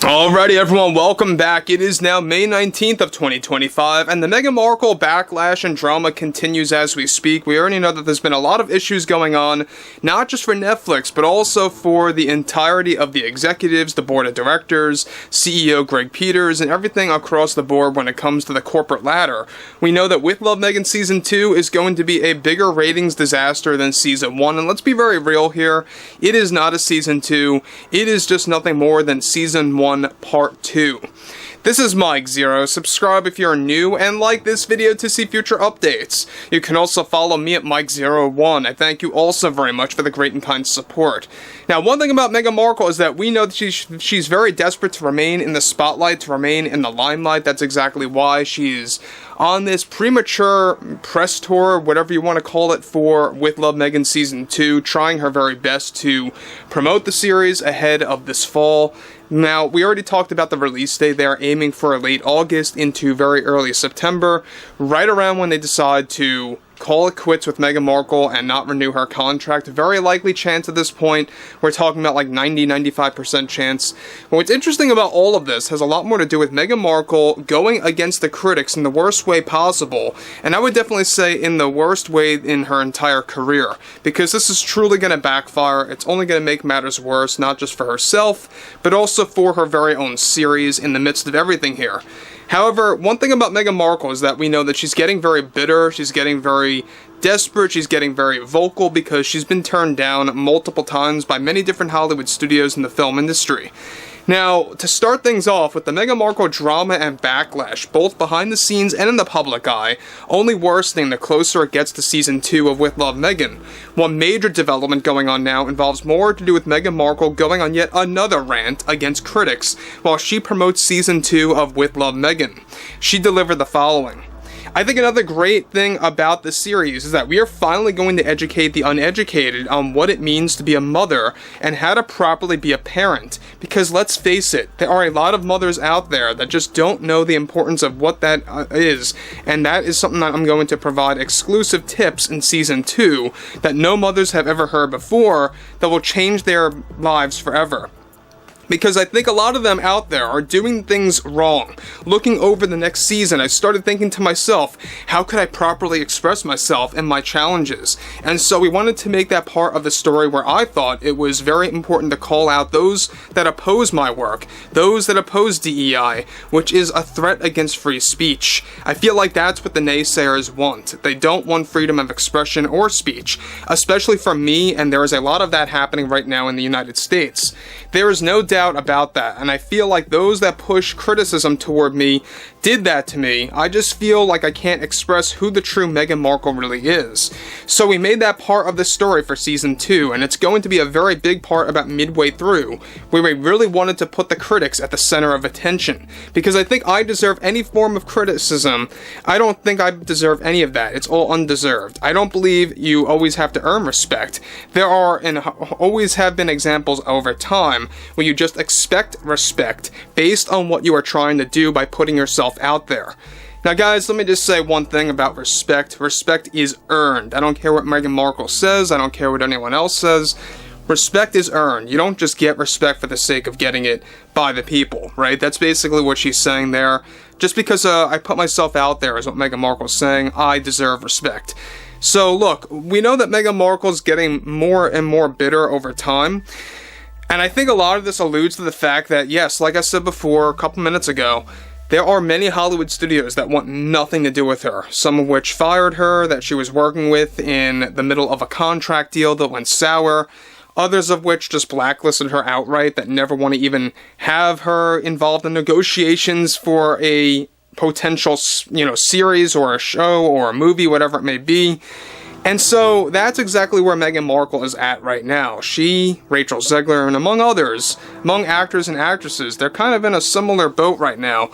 Alrighty everyone, welcome back. It is now May 19th of 2025, and the Meghan Markle backlash and drama continues as we speak. We already know that there's been a lot of issues going on, not just for Netflix, but also for the entirety of the executives, the board of directors, CEO Greg Peters, and everything across the board when it comes to the corporate ladder. We know that With Love Meghan Season 2 is going to be a bigger ratings disaster than Season 1, and let's be very real here, it is not a Season 2, it is just nothing more than Season 1 Part 2. This is Mike Zero. Subscribe if you're new and like this video to see future updates. You can also follow me at Mike01. I thank you also very much for the great and kind support. Now, one thing about Meghan Markle is that we know that she's very desperate to remain in the spotlight, to remain in the limelight. That's exactly why she's on this premature press tour, whatever you want to call it, for With Love Meghan Season 2, trying her very best to promote the series ahead of this fall. Now, we already talked about the release date. They are aiming for late August into very early September, right around when they decide to call it quits with Meghan Markle and not renew her contract. Very likely chance at this point. We're talking about like 90-95% chance. But what's interesting about all of this has a lot more to do with Meghan Markle going against the critics in the worst way possible. And I would definitely say in the worst way in her entire career. Because this is truly going to backfire. It's only going to make matters worse, not just for herself, but also for her very own series in the midst of everything here. However, one thing about Meghan Markle is that we know that she's getting very bitter, she's getting very desperate, she's getting very vocal because she's been turned down multiple times by many different Hollywood studios in the film industry. Now, to start things off with the Meghan Markle drama and backlash, both behind the scenes and in the public eye, only worsening the closer it gets to Season 2 of With Love Meghan. One major development going on now involves more to do with Meghan Markle going on yet another rant against critics while she promotes Season 2 of With Love Meghan. She delivered the following. I think another great thing about this series is that we are finally going to educate the uneducated on what it means to be a mother and how to properly be a parent. Because let's face it, there are a lot of mothers out there that just don't know the importance of what that is, and that is something that I'm going to provide exclusive tips in Season 2 that no mothers have ever heard before that will change their lives forever. Because I think a lot of them out there are doing things wrong. Looking over the next season, I started thinking to myself, how could I properly express myself and my challenges? And so we wanted to make that part of the story where I thought it was very important to call out those that oppose my work, those that oppose DEI, which is a threat against free speech. I feel like that's what the naysayers want. They don't want freedom of expression or speech, especially from me, and there is a lot of that happening right now in the United States. There is no doubt about that, and I feel like those that push criticism toward me did that to me. I just feel like I can't express who the true Meghan Markle really is. So we made that part of the story for Season 2, and it's going to be a very big part about midway through, where we really wanted to put the critics at the center of attention. Because I think I deserve any form of criticism. I don't think I deserve any of that. It's all undeserved. I don't believe you always have to earn respect. There are and always have been examples over time where you just expect respect based on what you are trying to do by putting yourself out there. Now guys, let me just say one thing about respect. Respect is earned. I don't care what Meghan Markle says, I don't care what anyone else says. Respect is earned. You don't just get respect for the sake of getting it by the people, right? That's basically what she's saying there. Just because I put myself out there is what Meghan Markle's saying, I deserve respect. So look, we know that Meghan Markle's getting more and more bitter over time. And I think a lot of this alludes to the fact that, yes, like I said before a couple minutes ago, there are many Hollywood studios that want nothing to do with her, some of which fired her, that she was working with in the middle of a contract deal that went sour, others of which just blacklisted her outright, that never want to even have her involved in negotiations for a potential, series or a show or a movie, whatever it may be. And so that's exactly where Meghan Markle is at right now. She, Rachel Zegler, and among others, among actors and actresses, they're kind of in a similar boat right now.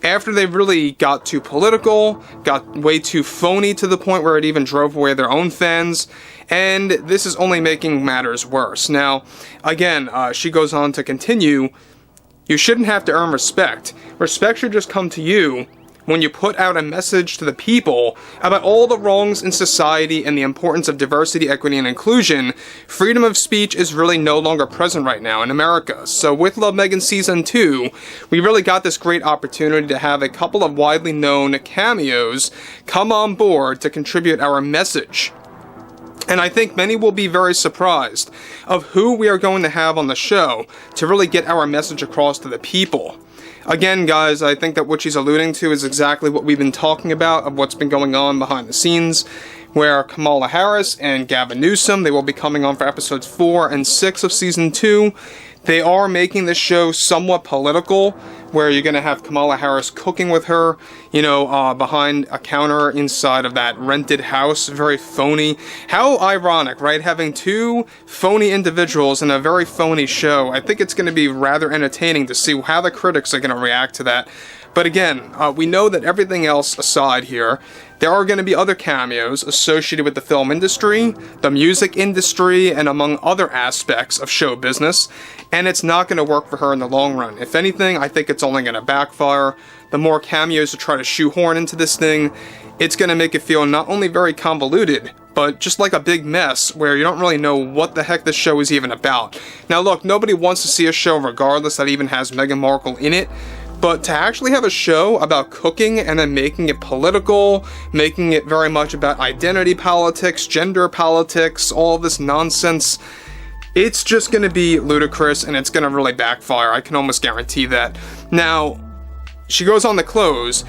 After they really got too political, got way too phony to the point where it even drove away their own fans, and this is only making matters worse. Now, again, she goes on to continue, you shouldn't have to earn respect. Respect should just come to you when you put out a message to the people about all the wrongs in society and the importance of diversity, equity, and inclusion, freedom of speech is really no longer present right now in America. So with Love Meghan Season 2, we really got this great opportunity to have a couple of widely known cameos come on board to contribute our message. And I think many will be very surprised of who we are going to have on the show to really get our message across to the people. Again, guys, I think that what she's alluding to is exactly what we've been talking about, of what's been going on behind the scenes, where Kamala Harris and Gavin Newsom, they will be coming on for episodes 4 and 6 of Season 2. They are making this show somewhat political, where you're going to have Kamala Harris cooking with her, behind a counter inside of that rented house. Very phony. How ironic, right? Having two phony individuals in a very phony show. I think it's going to be rather entertaining to see how the critics are going to react to that. But again, we know that everything else aside here, there are going to be other cameos associated with the film industry, the music industry, and among other aspects of show business, and it's not going to work for her in the long run. If anything, I think it's only going to backfire. The more cameos to try to shoehorn into this thing, it's going to make it feel not only very convoluted, but just like a big mess where you don't really know what the heck this show is even about. Now look, nobody wants to see a show regardless that even has Meghan Markle in it, but to actually have a show about cooking and then making it political, making it very much about identity politics, gender politics, all this nonsense, it's just going to be ludicrous and it's going to really backfire. I can almost guarantee that. Now, she goes on to close.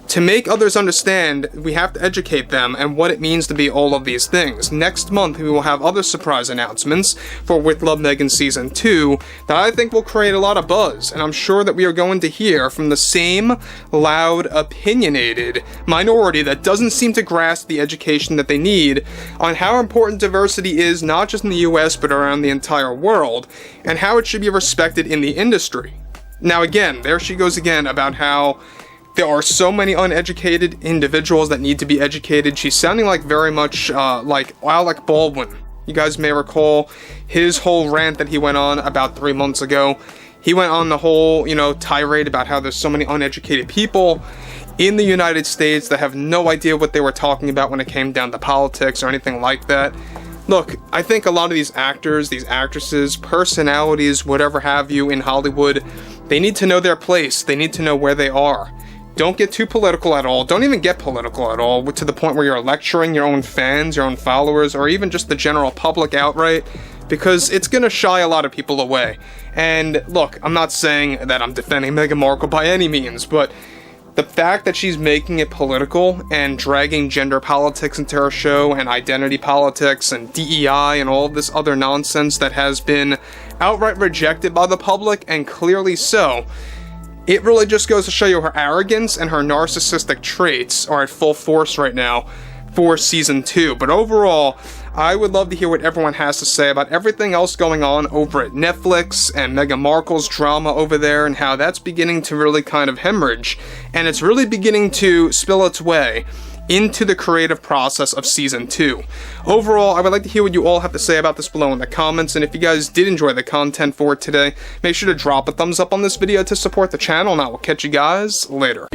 To make others understand, we have to educate them and what it means to be all of these things. Next month, we will have other surprise announcements for With Love Meghan Season 2 that I think will create a lot of buzz, and I'm sure that we are going to hear from the same loud, opinionated minority that doesn't seem to grasp the education that they need on how important diversity is, not just in the US, but around the entire world, and how it should be respected in the industry. Now again, there she goes again about how there are so many uneducated individuals that need to be educated. She's sounding like very much like Alec Baldwin. You guys may recall his whole rant that he went on about 3 months ago. He went on the whole, tirade about how there's so many uneducated people in the United States that have no idea what they were talking about when it came down to politics or anything like that. Look, I think a lot of these actors, these actresses, personalities, whatever have you in Hollywood, they need to know their place. They need to know where they are. Don't get too political at all. Don't even get political at all to the point where you're lecturing your own fans, your own followers, or even just the general public outright, because it's going to shy a lot of people away. And look, I'm not saying that I'm defending Meghan Markle by any means, but the fact that she's making it political and dragging gender politics into her show and identity politics and DEI and all this other nonsense that has been outright rejected by the public, and clearly so, it really just goes to show you her arrogance and her narcissistic traits are at full force right now for Season 2. But overall, I would love to hear what everyone has to say about everything else going on over at Netflix and Meghan Markle's drama over there and how that's beginning to really kind of hemorrhage. And it's really beginning to spill its way into the creative process of Season 2. Overall, I would like to hear what you all have to say about this below in the comments, and if you guys did enjoy the content for today, make sure to drop a thumbs up on this video to support the channel, and I will catch you guys later.